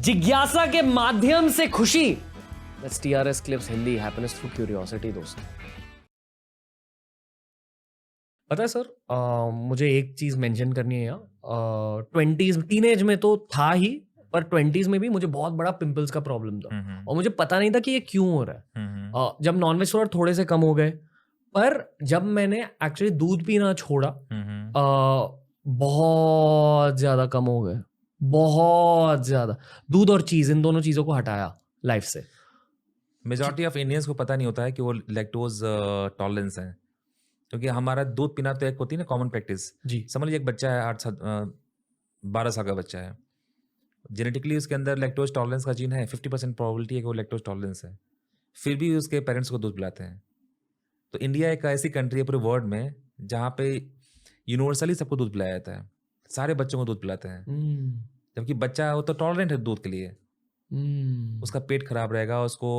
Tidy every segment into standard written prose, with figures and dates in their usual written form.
जिज्ञासा के माध्यम से खुशी। That's TRS Clips Hindi, happiness through curiosity. दोस्तों पता है सर, मुझे एक चीज मेंशन करनी है यहाँ। 20s टीनेज में तो था ही, पर 20s में भी मुझे बहुत बड़ा पिंपल्स का प्रॉब्लम था और मुझे पता नहीं था कि ये क्यों हो रहा है। जब नॉनवेज थोड़े से कम हो गए, पर जब मैंने एक्चुअली दूध पीना छोड़ा बहुत ज्यादा कम हो गए, बहुत ज्यादा। दूध और चीज, इन दोनों चीजों को हटाया लाइफ से। मेजॉरिटी ऑफ इंडियंस को पता नहीं होता है कि वो लैक्टोज टॉलरेंस है, क्योंकि हमारा दूध पीना तो एक होती है ना कॉमन प्रैक्टिस जी। समझ लीजिए एक बच्चा है 12 साल का बच्चा है, जेनेटिकली उसके अंदर लैक्टोज टॉलरेंस का जीन है, 50% प्रोबेबिलिटी है कि वो लैक्टोज टॉलरेंस है, फिर भी उसके पेरेंट्स को दूध पिलाते हैं। तो इंडिया एक ऐसी कंट्री है पूरे वर्ल्ड में जहाँ पे यूनिवर्सली सबको दूध पिलाया जाता है, सारे बच्चों को दूध पिलाते हैं, जबकि बच्चा वो तो टॉलरेंट है दूध के लिए। उसका पेट खराब रहेगा, उसको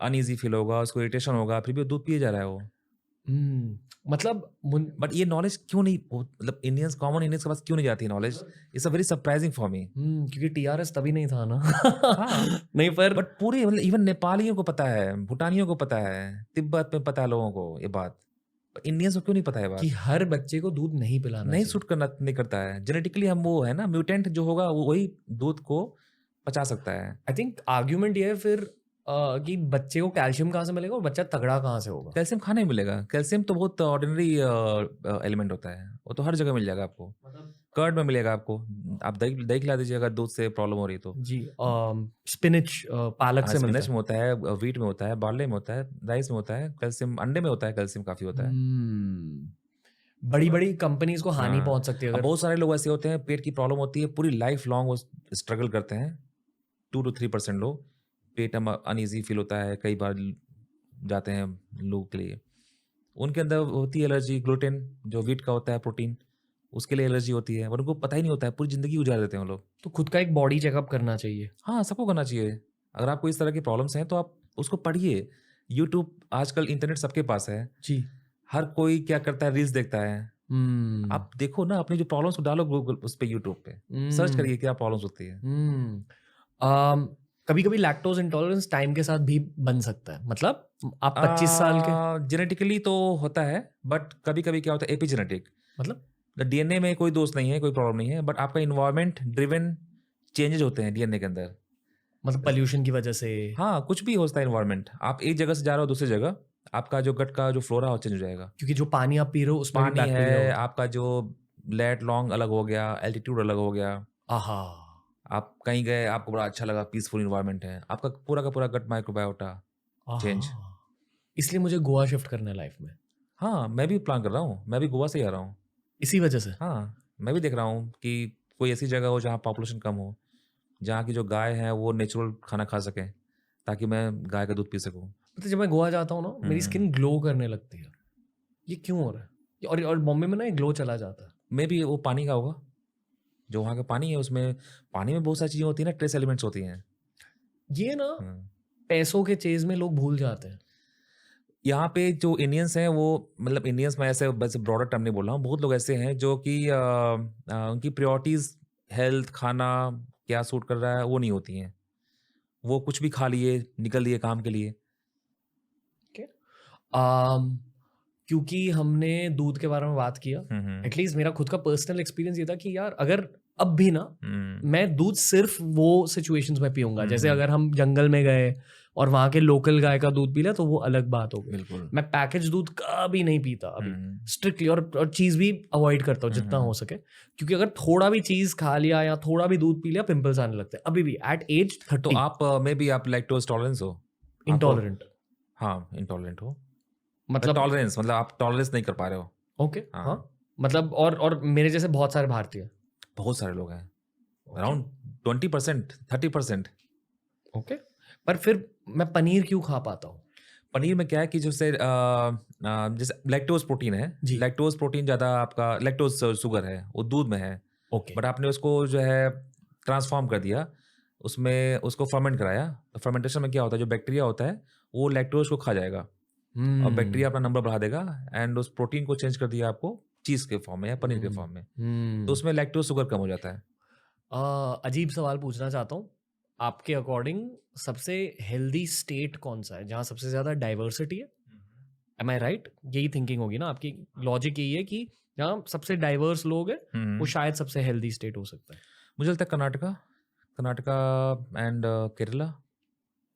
अनईजी फील होगा, उसको इरिटेशन होगा, फिर भी वो दूध पिए जा रहा है वो। मतलब बट ये नॉलेज क्यों नहीं, मतलब इंडियंस, कॉमन इंडियंस के पास क्यों नहीं जाती है knowledge? It's a very surprising for me. क्योंकि TRS तभी नहीं था ना। हाँ नहीं, पर बट पूरे मतलब इवन नेपालियों को पता है, भूटानियों को पता है, तिब्बत में पता है लोगों को ये बात, इंडियंस को क्यों नहीं पता है बात? कि हर बच्चे को दूध नहीं पिलाना नहीं चाहिए। सूट करना नहीं करता है जेनेटिकली, हम वो है ना म्यूटेंट जो होगा वो वही दूध को पचा सकता है। आई थिंक आर्ग्यूमेंट ये है फिर कि बच्चे को कैल्शियम कहाँ से मिलेगा और बच्चा तगड़ा कहाँ से होगा। कैल्शियम खाने में मिलेगा, कैल्शियम तो बहुत ऑर्डिनरी एलिमेंट होता है, वो तो हर जगह मिल जाएगा आपको, कर्ड में मिलेगा आपको, आप दही दही खिला दीजिए अगर दूध से प्रॉब्लम हो रही है तो। जी। स्पिनच, पालक से मिलता स्पिनच में होता है, व्हीट में होता है, बार्ले में होता है, राइस में होता है, कैल्शियम अंडे में होता है, कैल्शियम काफी होता है। बड़ी बड़ी कंपनीज को हानि हाँ, पहुंच सकती है अब अगर। बहुत सारे लोग ऐसे होते हैं पेट की प्रॉब्लम होती है, पूरी लाइफ लॉन्ग वो स्ट्रगल करते हैं, 2 to 3% लोग पेट में अनईजी फील होता है, कई बार जाते हैं लोग के लिए, उनके अंदर होती है एलर्जी, ग्लूटेन जो व्हीट का होता है प्रोटीन, उसके लिए एलर्जी होती है, और उनको पता ही नहीं होता है, पूरी जिंदगी गुजार देते हैं वो लोग। तो खुद का एक बॉडी चेकअप करना चाहिए। हाँ, सबको करना चाहिए। अगर आपको इस तरह की प्रॉब्लम्स हैं तो आप उसको पढ़िए, यूट्यूब, आजकल इंटरनेट सबके पास है, जी। हर कोई क्या करता है, रील्स देखता है। आप देखो ना, अपनी जो प्रॉब्लम्स को डालो गूगल उस पे, यूट्यूब पे सर्च करिए क्या प्रॉब्लम्स होती है। कभी कभी लैक्टोज इंटॉलरेंस टाइम के साथ भी बन सकता है, मतलब आप 25 साल के। जेनेटिकली तो होता है, बट कभी कभी क्या होता है एपिजेनेटिक, मतलब डीएनए में कोई दोष नहीं है, कोई प्रॉब्लम नहीं है, बट आपका इन्वायरमेंट ड्रिवन चेंजेस होते हैं डीएनए के अंदर। मतलब पोल्यूशन की वजह से। हाँ, कुछ भी होता है इन्वायरमेंट, आप एक जगह से जा रहे हो दूसरी जगह, आपका जो गट का जो फ्लोरा चेंज हो जाएगा। क्योंकि जो पानी आप पी रहे हो उसमें भी पानी बैक्टीरिया है, होता आपका जो लेट लॉन्ग अलग हो गया, एल्टीट्यूड अलग हो गया, है। आहा। आप कहीं गए, आपको बड़ा अच्छा लगा, पीसफुल इन्वायरमेंट है, आपका पूरा का पूरा गट माइक्रोबायोटा चेंज। आहा। इसलिए मुझे गोवा शिफ्ट करना है लाइफ में, हाँ, मैं भी प्लान कर रहा हूँ, मैं भी गोवा से ही आ रहा हूँ। इसी वजह से। हाँ, मैं भी देख रहा हूँ कि कोई ऐसी जगह हो जहाँ पॉपुलेशन कम हो, जहाँ की जो गाय है वो नेचुरल खाना खा सके, ताकि मैं गाय का दूध पी सकूँ। मतलब जब मैं गोवा जाता हूँ ना, मेरी स्किन ग्लो करने लगती है। ये क्यों हो रहा है? और बॉम्बे में ना ये ग्लो चला जाता है। मे भी वो पानी का होगा, जो वहाँ का पानी है, उसमें पानी में बहुत सारी चीज़ें होती हैं ना, ट्रेस एलिमेंट्स होती हैं। ये ना पैसों के चेज में लोग भूल जाते हैं। यहाँ पे जो इंडियंस हैं वो, मतलब इंडियंस में ऐसे बस ब्रॉडर टर्म नहीं बोल रहा हूँ, बहुत लोग ऐसे हैं जो कि उनकी प्रायोरिटीज़ हेल्थ, खाना क्या सूट कर रहा है वो नहीं होती हैं, वो कुछ भी खा लिए, निकल लिए काम के लिए। क्योंकि हमने दूध के बारे में बात किया, एटलीस्ट मेरा खुद का पर्सनल एक्सपीरियंस ये था कि यार अगर अब भी ना मैं दूध सिर्फ वो सिचुएशंस में पीऊंगा, जैसे अगर हम जंगल में गए और वहाँ के लोकल गाय का दूध पी लिया तो वो अलग बात हो गई। बिल्कुल। मैं पैकेज दूध कभी नहीं पीता अभी, स्ट्रिक्टली, और चीज़ भी अवॉइड करता हूँ जितना हो सके, क्योंकि अगर थोड़ा भी चीज़ खा लिया या थोड़ा भी दूध पी लिया पिंपल्स आने लगते हैं अभी भी एट एज 30। तो आप मे बी आप लैक्टोज टॉलरेंस हो, इंटॉलरेंट। हाँ इंटॉलरेंट हो, मतलब टॉलरेंस मतलब आप टॉलरेंस नहीं कर पा रहे हो। ओके। हाँ, मतलब और मेरे जैसे बहुत सारे भारतीय, बहुत सारे लोग हैं, अराउंड 20%, 30%। ओके। पर फिर मैं पनीर क्यों खा पाता हूँ? पनीर में क्या है कि जैसे जैसे लैक्टोज प्रोटीन है, लैक्टोज प्रोटीन ज़्यादा, आपका लैक्टोज शुगर है वो दूध में है, ओके। बट आपने उसको जो है ट्रांसफॉर्म कर दिया, उसमें उसको फर्मेंट कराया, तो फर्मेंटेशन में क्या होता है, जो बैक्टीरिया होता है वो लैक्टोज को खा जाएगा और बैक्टीरिया अपना नंबर बढ़ा देगा, एंड उस प्रोटीन को चेंज कर दिया आपको चीज़ के फॉर्म में या पनीर के फॉर्म में, तो उसमें लैक्टोज शुगर कम हो जाता है। अजीब सवाल पूछना चाहता हूँ, आपके अकॉर्डिंग सबसे हेल्दी स्टेट कौन सा है जहाँ सबसे ज़्यादा डाइवर्सिटी है? एम आई राइट? यही थिंकिंग होगी ना आपकी, लॉजिक यही है कि जहाँ सबसे डाइवर्स लोग हैं वो शायद सबसे हेल्दी स्टेट हो सकता है, मुझे लगता है कर्नाटका एंड केरला।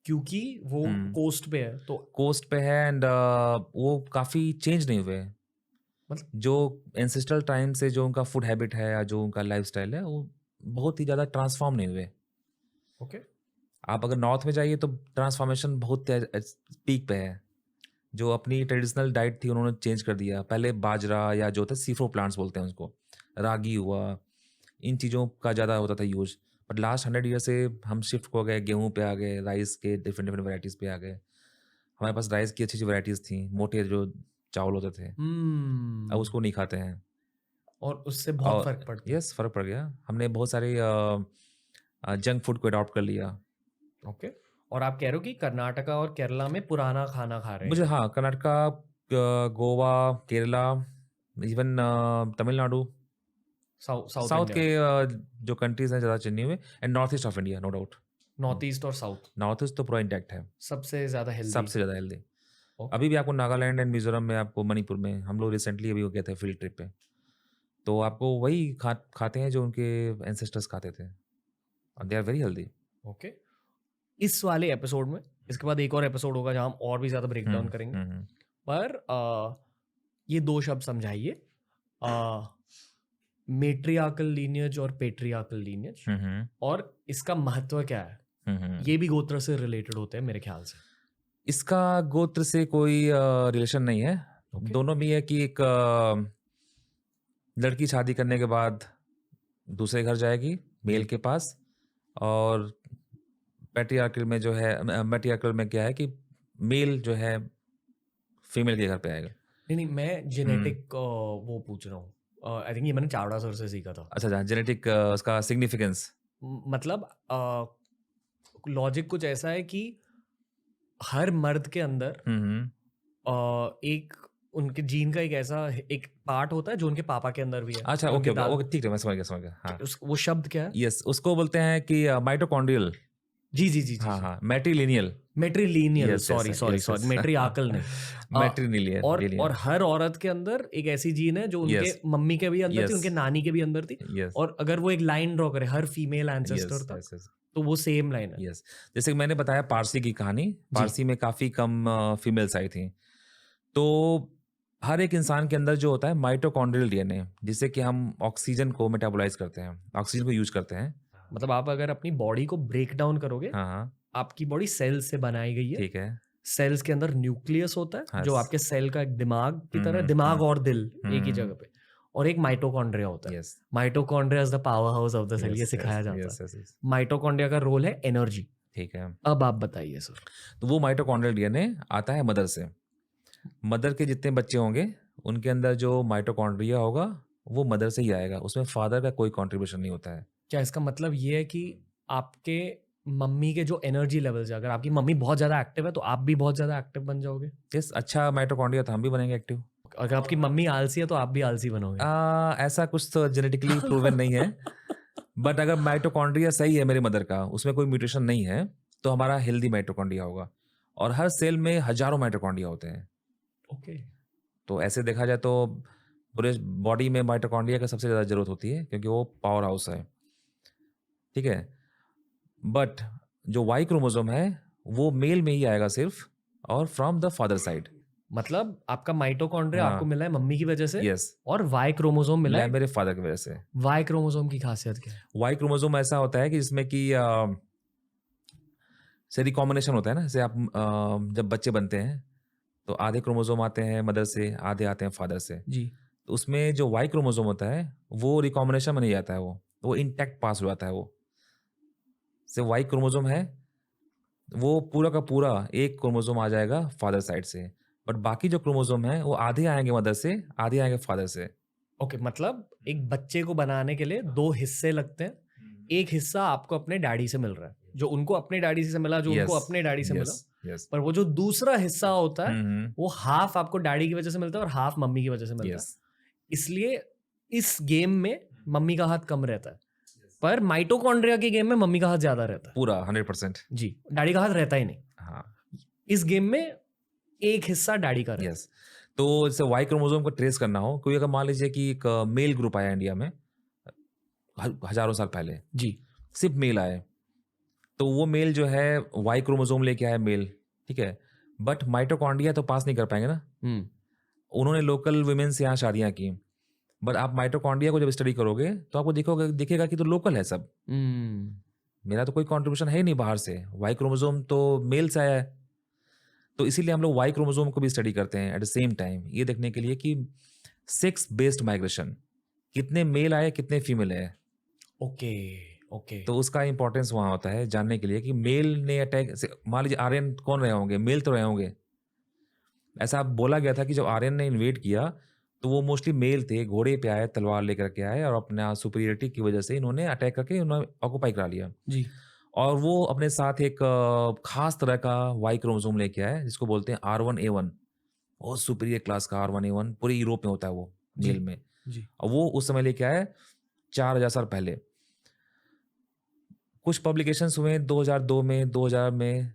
क्योंकि वो कोस्ट पे है तो कोस्ट पे है एंड वो काफ़ी चेंज नहीं हुए। मतलब जो एंसेस्ट्रल टाइम से जो उनका फूड हैबिट है या जो उनका लाइफस्टाइल है वो बहुत ही ज़्यादा ट्रांसफॉर्म नहीं हुए। ओके आप अगर नॉर्थ में जाइए तो ट्रांसफॉर्मेशन बहुत पीक पे है। जो अपनी ट्रेडिशनल डाइट थी उन्होंने चेंज कर दिया। पहले बाजरा या जो होता है सीफ्रो प्लांट्स बोलते हैं उसको, रागी हुआ, इन चीज़ों का ज़्यादा होता था यूज। बट लास्ट 100 ईयर से हम शिफ्ट हो गए, गेहूँ पे आ गए, राइस के डिफरेंट डिफरेंट वैराइटीज़ पे आ गए। हमारे पास राइस की अच्छी अच्छी वैराइटीज़ थी, मोटे जो चावल होते थे, अब उसको नहीं खाते हैं। और उससे बहुत फर्क पड़ता है। यस, फ़र्क पड़ गया। हमने बहुत सारे जंक फूड को अडॉप्ट कर लिया। ओके, और आप कह रहे हो कि कर्नाटका और केरला में पुराना खाना खा रहे हैं। मुझे हाँ, Karnataka, Goa, Kerala, even Tamil Nadu, south south India, के जो कंट्रीज़ हैं ज़्यादा चेंज हुए and north east of India, no doubt. North east और साउथ नॉर्थ ईस्ट तो पूरा इंटैक्ट है, सबसे ज़्यादा हेल्दी। सबसे ज़्यादा हेल्दी। ओके। अभी भी आपको नागालैंड एंड मिजोरम में, आपको मणिपुर में, हम लोग रिसेंटली अभी गए थे फील्ड ट्रिप पे, तो आपको वही खाते हैं जो उनके एंसेस्टर्स खाते थे, they are very healthy. Okay, इस वाले एपिसोड में, इसके बाद एक और एपिसोड होगा जहाँ हम और भी ज़्यादा ब्रेक डाउन करेंगे, पर ये दो शब्द समझाइए, मेट्रियार्कल लीनियज और पेट्रियार्कल लीनियज, और इसका महत्व क्या है। ये भी गोत्र से रिलेटेड होते हैं मेरे ख्याल से। इसका गोत्र से कोई रिलेशन नहीं है। दोनों में है कि एक लड़की शादी करने के बाद दूसरे घर जाएगी मेल के पास, और पैट्रियार्कल में जो है, मैट्रियार्कल में क्या है कि मेल जो है फीमेल के घर पे आएगा। नहीं, मैं जेनेटिक वो पूछ रहा हूँ। आई थिंक ये मैंने चावड़ा सर से सीखा था। अच्छा, जेनेटिक उसका सिग्निफिकेंस, मतलब लॉजिक कुछ ऐसा है कि हर मर्द के अंदर एक उनके जीन का एक ऐसा एक पार्ट होता है जो उनके पापा के अंदर भी है। अच्छा, ओके, ठीक है, मैं समझ गया। हाँ, वो शब्द क्या है? यस, उसको बोलते हैं कि माइटोकॉन्ड्रियल। जी। हाँ, मैट्रिलिनियल, सॉरी, मैट्रियार्कल नहीं, मैट्रिलिनियल। और हर औरत के अंदर एक ऐसी जीन है जो उनके मम्मी के भी अंदर थी, उनके नानी के भी अंदर थी, और अगर वो एक लाइन ड्रॉ करे हर फीमेल एंसेस्टर तक, तो वो सेम लाइन है। यस, जैसे मैंने बताया पारसी की कहानी, पारसी में काफी कम फीमेल्स आई थी। तो हर एक इंसान के अंदर जो होता है माइटोकॉन्ड्रियल डीएनए, जिससे कि हम ऑक्सीजन को मेटाबोलाइज करते हैं, ऑक्सीजन को यूज करते हैं। मतलब आप अगर अपनी बॉडी को ब्रेक डाउन करोगे, हाँ, आपकी बॉडी सेल्स से बनाई गई है। ठीक है। सेल्स के अंदर न्यूक्लियस होता है, हाँ, जो आपके सेल का एक दिमाग की तरह, दिमाग और दिल एक ही जगह पे, और एक माइटोकॉन्ड्रिया होता है। Mitochondria is the power house of the cell, ये सिखाया जाता है। माइटोकॉन्ड्रिया का रोल है एनर्जी। ठीक है, अब आप बताइए सर। तो वो माइटोकॉन्ड्रियल डीएनए आता है मदर से। मदर के जितने बच्चे होंगे उनके अंदर जो माइटोकॉन्ड्रिया होगा वो मदर से ही आएगा, उसमें फादर का कोई कंट्रीब्यूशन नहीं होता है। क्या इसका मतलब ये है कि आपके मम्मी के जो एनर्जी लेवल्स है, अगर आपकी मम्मी बहुत ज्यादा एक्टिव है तो आप भी बहुत ज्यादा एक्टिव बन जाओगे? यस, अच्छा माइटोकॉन्ड्रिया तो हम भी बनेंगे एक्टिव। अगर आपकी मम्मी आलसी है तो आप भी आलसी बनोगे? ऐसा कुछ तो जेनेटिकली प्रूवन नहीं है, बट अगर माइटोकॉन्ड्रिया सही है मेरे मदर का, उसमें कोई म्यूटेशन नहीं है, तो हमारा हेल्दी माइटोकॉन्ड्रिया होगा। और हर सेल में हजारों माइटोकॉन्ड्रिया होते हैं। ओके, तो ऐसे देखा जाए तो पूरे बॉडी में माइटोकॉन्ड्रिया का सबसे ज़्यादा जरूरत होती है, क्योंकि वो पावर हाउस है। ठीक है, बट जो वाई क्रोमोसोम है वो मेल में ही आएगा सिर्फ, और फ्रॉम द फादर साइड। मतलब आपका माइटोकॉन्ड्रिया आपको मिला है मम्मी की वजह से, यस, और वाई क्रोमोसोम मिला है मेरे फादर की वजह से। वाई क्रोमोसोम की खासियत क्या है? वाई क्रोमोसोम ऐसा होता है कि जिसमें कि से रिकॉम्बिनेशन होता है ना, जैसे आप जब बच्चे बनते हैं तो आधे क्रोमोसोम आते हैं मदर से, आधे आते हैं फादर से जी। तो उसमें जो वाई क्रोमोसोम होता है वो रिकॉम्बिनेशन में नहीं आता है, वो इंटैक्ट पास हो जाता है। वो से वाई क्रोमोसोम है वो पूरा का पूरा एक क्रोमोसोम आ जाएगा फादर साइड से, बट बाकी जो क्रोमोसोम है वो आधे आएंगे मदर से, आधे आएंगे फादर से। ओके, मतलब एक बच्चे को बनाने के लिए दो हिस्से लगते हैं। एक हिस्सा आपको अपने डैडी से मिल रहा है, जो उनको अपने डैडी से मिला, जो उनको अपने डैडी से मिला, पर वो जो दूसरा हिस्सा होता है वो हाफ आपको डैडी की वजह से मिलता है और हाफ मम्मी की वजह से मिलता है। इसलिए इस गेम में मम्मी का हाथ कम रहता है। पर माइटोकॉन्ड्रिया के गेम में मम्मी का हाथ ज्यादा रहता है। पूरा 100%। जी, डैडी का हाथ रहता ही नहीं। हाँ इस गेम में एक हिस्सा डैडी का रहता है। यस। तो जैसे वाई क्रोमोसोम को ट्रेस करना हो, कोई अगर मान लीजिए कि एक मेल ग्रुप आया इंडिया में हजारों साल पहले, जी, सिर्फ मेल आए, तो वो मेल जो है वाई क्रोमोसोम लेके आया मेल, ठीक है, बट माइटोकॉन्ड्रिया तो पास नहीं कर पाएंगे ना। उन्होंने लोकल वुमेन से यहाँ शादियाँ की, बट आप माइटोकॉन्ड्रिया को जब स्टडी करोगे तो आपको दिखेगा कि तो लोकल है सब। मेरा तो कोई कंट्रीब्यूशन है ही नहीं बाहर से, वाई क्रोमोसोम तो मेल से आया है। तो इसीलिए हम लोग वाई क्रोमोसोम को भी स्टडी करते हैं एट द सेम टाइम, ये देखने के लिए कि सेक्स बेस्ड माइग्रेशन, कितने मेल आए कितने फीमेल है। Okay okay. तो उसका इंपॉर्टेंस वहाँ होता है जानने के लिए कि मेल ने अटैक, मान लीजिए आर्यन कौन रहे होंगे, मेल तो रहे होंगे। ऐसा बोला गया था कि जब आर्यन ने इन्वेड किया तो वो मोस्टली मेल थे, घोड़े पे आए, तलवार लेकर के आए, और अपना सुपीरियरिटी की वजह से इन्होंने अटैक करके उन्होंने ऑक्यूपाई करा लिया। जी, और वो अपने साथ एक खास तरह का वाई क्रोमोसोम लेके आए जिसको बोलते हैं R1A1, बहुत सुपीरियर क्लास का R1A1, पूरे यूरोप में होता है वो मेल में। जी, और वो उस समय लेके आए 4000 साल पहले। कुछ पब्लिकेशंस हुए 2002 में, 2000 में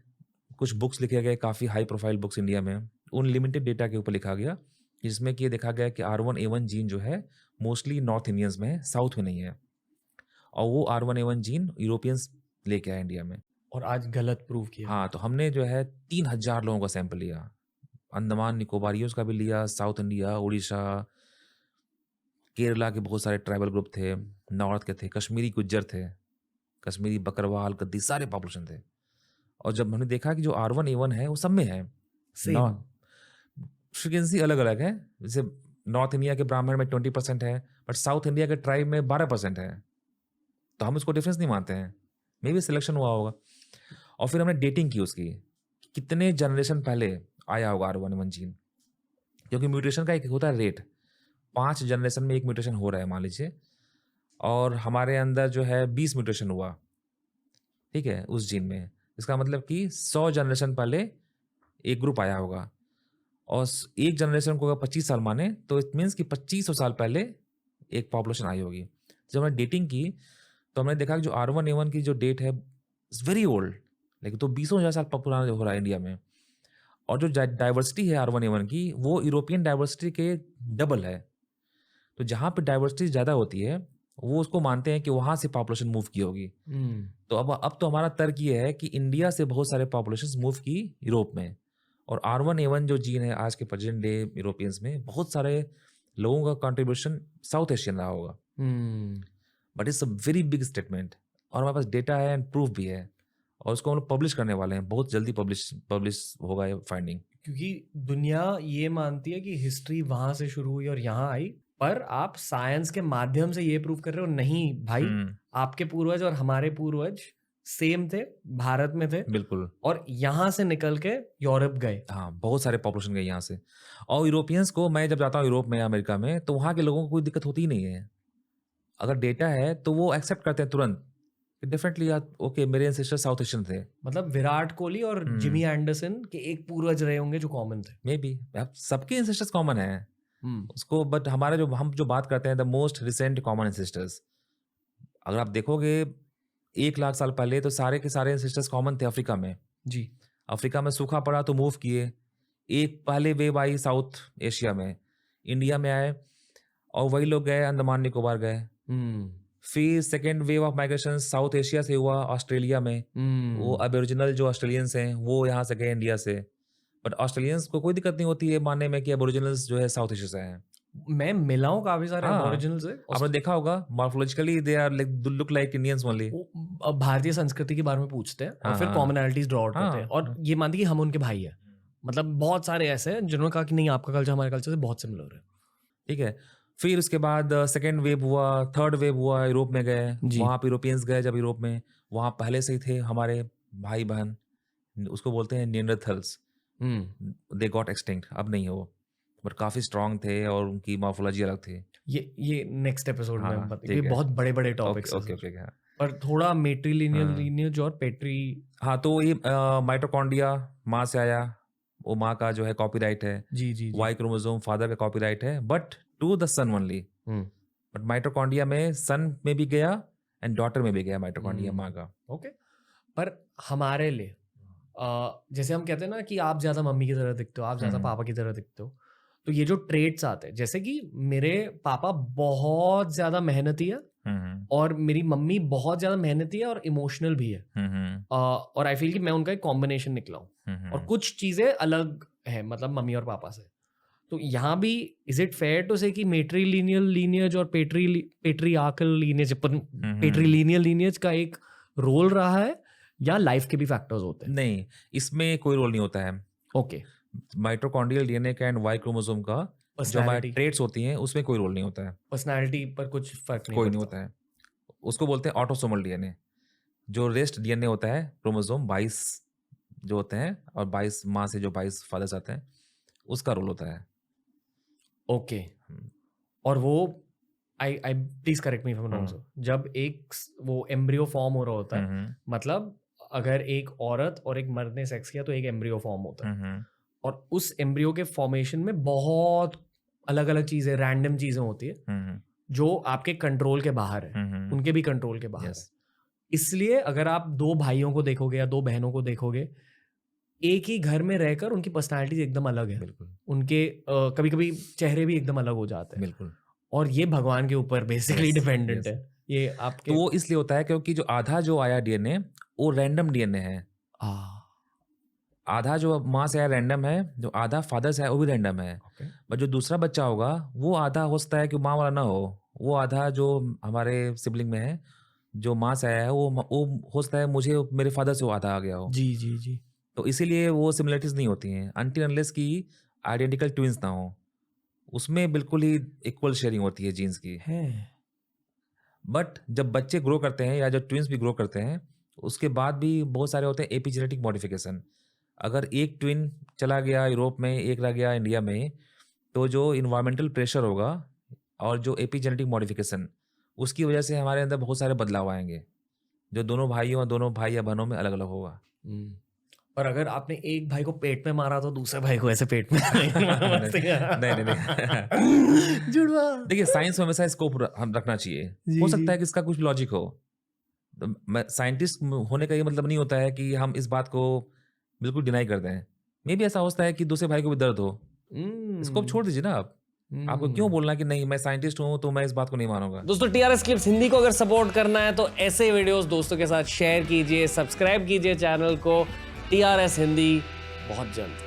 कुछ बुक्स लिखे गए, काफ़ी हाई प्रोफाइल बुक्स इंडिया में, उन लिमिटेड डेटा के ऊपर लिखा गया, जिसमें कि ये देखा गया कि R1A1 जीन जो है मोस्टली नॉर्थ इंडियंस में है, साउथ में नहीं है। और वो R1A1 जीन यूरोपियंस लेके आए इंडिया में। और आज गलत प्रूव किया। हाँ, तो हमने जो है 3000 लोगों का सैंपल लिया, अंडमान निकोबारियों का भी लिया, साउथ इंडिया, उड़ीसा, केरला के बहुत सारे ट्राइबल ग्रुप थे, नॉर्थ के थे, कश्मीरी गुज्जर थे, कश्मीरी बकरवाल, गद्दी, सारे पॉपुलेशन थे। और जब हमने देखा कि जो R1A1 है वो सब में है, फ्रीक्वेंसी अलग अलग है। जैसे नॉर्थ इंडिया के ब्राह्मण में 20% है, बट साउथ इंडिया के ट्राइब में 12% है। तो हम उसको डिफरेंस नहीं मानते हैं, मे बी सिलेक्शन हुआ होगा। और फिर हमने डेटिंग की उसकी, कितने जनरेशन पहले आया होगा R1A1 जीन, क्योंकि म्यूटेशन का एक होता है रेट, 5 जनरेशन में एक म्यूटेशन हो रहा है मान लीजिए, और हमारे अंदर जो है 20 म्यूटेशन हुआ, ठीक है, उस जीन में। इसका मतलब कि 100 जनरेशन पहले एक ग्रुप आया होगा, और एक जनरेशन को अगर 25 साल माने तो इट मीन्स कि 2500 साल पहले एक पॉपुलेशन आई होगी। जब हमने डेटिंग की तो हमने देखा कि जो R1A1 की जो डेट है इट्स वेरी ओल्ड, लेकिन तो 20,000 साल पुराना हो रहा है इंडिया में। और जो डाइवर्सिटी है R1A1 की वो यूरोपियन डाइवर्सिटी के डबल है। तो जहाँ पे डाइवर्सिटी ज़्यादा होती है वो उसको मानते हैं कि वहाँ से पॉपुलेशन मूव की होगी। तो अब तो हमारा तर्क ये है कि इंडिया से बहुत सारे पॉपुलेशन मूव की यूरोप में, और R1A1 जो जीन है आज के प्रेजेंट डे यूरोपियंस में, बहुत सारे लोगों का कंट्रीब्यूशन साउथ एशियन रहा होगा। But it's a very big statement, और हमारे पास डेटा है एंड प्रूफ भी है, और उसको हम लोग पब्लिश करने वाले हैं, बहुत जल्दी पब्लिश होगा ये फाइंडिंग। क्योंकि दुनिया ये मानती है कि हिस्ट्री वहां से शुरू हुई और यहाँ आई, पर आप साइंस के माध्यम से ये प्रूव कर रहे हो नहीं भाई, आपके पूर्वज और हमारे पूर्वज सेम थे, भारत में थे, बिल्कुल, और यहाँ से निकल के यूरोप गए। हाँ, बहुत सारे पॉपुलेशन गए यहाँ से। और यूरोपियंस को, मैं जब जाता हूँ यूरोप में, अमेरिका में, तो वहाँ के लोगों को कोई दिक्कत होती ही नहीं है। अगर डेटा है तो वो एक्सेप्ट करते हैं तुरंत, डेफिनेटली ओके मेरे एंसेस्टर साउथ एशियन थे। मतलब विराट कोहली और जिमी एंडरसन के एक पूर्वज रहे होंगे जो कॉमन थे, मे बी सबके एंसेस्टर्स कॉमन है उसको, बट हमारे जो हम जो बात करते हैं the most recent common ancestors, अगर आप देखोगे 1 लाख साल पहले तो सारे के सारे एंसेस्टर्स कॉमन थे अफ्रीका में। जी, अफ्रीका में सूखा पड़ा तो मूव किए, एक पहले वेव आई साउथ एशिया में, इंडिया में आए, और वही लोग गए अंडमान निकोबार गए। फिर second wave of migration south Asia से हुआ ऑस्ट्रेलिया में, वो अबोरिजिनल जो ऑस्ट्रेलियंस हैं वो यहाँ से गए इंडिया से। बट ऑस्ट्रेलियंस को कोई दिक्कत नहीं होती है मानने में कि अबोरिजिनल्स जो है साउथ एशिया से हैं। मैं मिला हूँ काफी सारे हाँ, अबोरिजिनल से। आपने देखा होगा morphologically they are like look like Indians only. अब भारतीय संस्कृति के बारे में पूछते हैं और फिर हाँ, कॉमनैलिटीज ड्रॉ आउट करते हैं, हाँ, और ये मानते हैं कि हम उनके भाई हैं। मतलब बहुत सारे ऐसे हैं जिन्होंने कहा कि नहीं आपका कल्चर हमारे कल्चर से बहुत सिमिलर है। ठीक है, फिर उसके बाद सेकेंड वेव हुआ, थर्ड वेव हुआ, यूरोप में गए, वहाँ पे यूरोपियंस गए जब यूरोप में, वहाँ पहले से ही थे हमारे भाई बहन, उसको बोलते हैं निएंडरथल्स। दे गॉट एक्सटिंक्ट, अब नहीं हो, बट काफी स्ट्रांग थे और उनकी मॉर्फोलॉजी अलग थी। ये नेक्स्ट एपिसोड में हाँ, ये बहुत बड़े बड़े टॉपिक्स हैं। ओके, हाँ। पर थोड़ा मेट्रीलिनियल लीनियज और पेट्री, हाँ, तो ये माइटोकॉन्ड्रिया माँ से आया, वो माँ का जो है कॉपीराइट है। जी, वाई क्रोमोसोम फादर का कॉपीराइट है, but to the son only. But mitochondria में सन में भी गया एंड डॉटर में भी गया माइटोकॉन्ड्रिया माँ का। ओके, पर हमारे लिए जैसे हम कहते हैं ना कि आप ज्यादा मम्मी की तरह दिखते हो, आप ज्यादा पापा की तरह दिखते हो, तो ये जो ट्रेट्स आते हैं, जैसे कि मेरे पापा बहुत ज्यादा मेहनती है और मेरी मम्मी बहुत ज्यादा मेहनती है और इमोशनल भी है, और आई फील कि मैं उनका एक कॉम्बिनेशन निकला हूँ, और कुछ चीजें अलग है मतलब मम्मी और पापा से। तो यहाँ भी इज इट फेयर टू से कि मेट्रीलिनियल लीनियज और पेट्रियार्कल लीनियज, पेट्रीलिनियल लीनियज का एक रोल रहा है, या लाइफ के भी फैक्टर्स होते हैं? नहीं, इसमें कोई रोल नहीं होता है। ओके, माइटोकॉन्ड्रियल डीएनए का एंड वाई क्रोमोसोम का जो हमारे ट्रेट्स होती हैं उसमें कोई रोल नहीं होता है। पर्सनालिटी पर कुछ फर्क कोई नहीं होता है। उसको बोलते हैं ऑटोसोमल डीएनए। जो रेस्ट डीएनए होता है क्रोमोसोम 22 जो होते हैं, और 22 माँ से जो 22 फादर्स आते हैं, उसका रोल होता है। ओके, और वो I please correct me if I am wrong, जब एक वो एम्ब्रियो फॉर्म हो रहा होता है, मतलब अगर एक औरत और एक मर्द ने सेक्स किया तो एक एम्ब्रियो फॉर्म होता है, और उस एम्ब्रियो के फॉर्मेशन में बहुत अलग अलग चीजें, रैंडम चीजें होती है जो आपके कंट्रोल के बाहर है, उनके भी कंट्रोल के बाहर है। इसलिए अगर आप दो भाइयों को देखोगे या दो बहनों को देखोगे, एक ही घर में रहकर उनकी पर्सनालिटीज एकदम अलग है, बिल्कुल। उनके कभी कभी चेहरे भी एकदम अलग हो जाते हैं, बिल्कुल। और ये भगवान के ऊपर बेसिकली डिपेंडेंट है ये आपके। तो वो इसलिए होता है क्योंकि जो आधा जो आया डीएनए वो रैंडम डीएनए है। आधा जो माँ से आया रैंडम है, जो आधा फादर से आया वो भी रैंडम है। बट जो दूसरा बच्चा होगा वो आधा हो सकता है कि माँ वाला ना हो, वो आधा जो हमारे सिबलिंग में है जो माँ से आया है वो हो सकता है मुझे मेरे फादर से वो आधा आ गया हो। जी जी जी। तो इसीलिए वो सिमिलरिटीज नहीं होती हैं अनटिल अनलेस की आइडेंटिकल ट्विंस ना हो, उसमें बिल्कुल ही इक्वल शेयरिंग होती है जीन्स की। बट जब बच्चे ग्रो करते हैं या जब ट्विंस भी ग्रो करते हैं, उसके बाद भी बहुत सारे होते हैं एपिजेनेटिक मॉडिफिकेशन। अगर एक ट्विन चला गया यूरोप में, एक रह गया इंडिया में, तो जो इन्वायरमेंटल प्रेशर होगा और जो एपिजेनेटिक मॉडिफिकेशन, उसकी वजह से हमारे अंदर बहुत सारे बदलाव आएंगे, जो दोनों भाइयों और दोनं भाई या बहनों में अलग अलग होगा। पर अगर आपने एक भाई को पेट में मारा तो दूसरे भाई को ऐसे पेट में नहीं। जुड़वा। देखिए, साइंस में हमेशा स्कोप रखना चाहिए। हो सकता है कि इसका कुछ लॉजिक हो। साइंटिस्ट होने का ये मतलब नहीं होता है कि हम इस बात को बिल्कुल डिनाई कर दें। मे भी ऐसा होता है कि दूसरे भाई को भी दर्द हो, स्कोप छोड़ दीजिए ना आप। आपको क्यों बोलना कि नहीं मैं साइंटिस्ट हूं तो मैं इस बात को नहीं मानूंगा। दोस्तों, टीआरएस क्लिप्स हिंदी को अगर सपोर्ट करना है तो ऐसे वीडियोस दोस्तों के साथ शेयर कीजिए, सब्सक्राइब कीजिए चैनल को। टीआरएस हिंदी बहुत जल्द।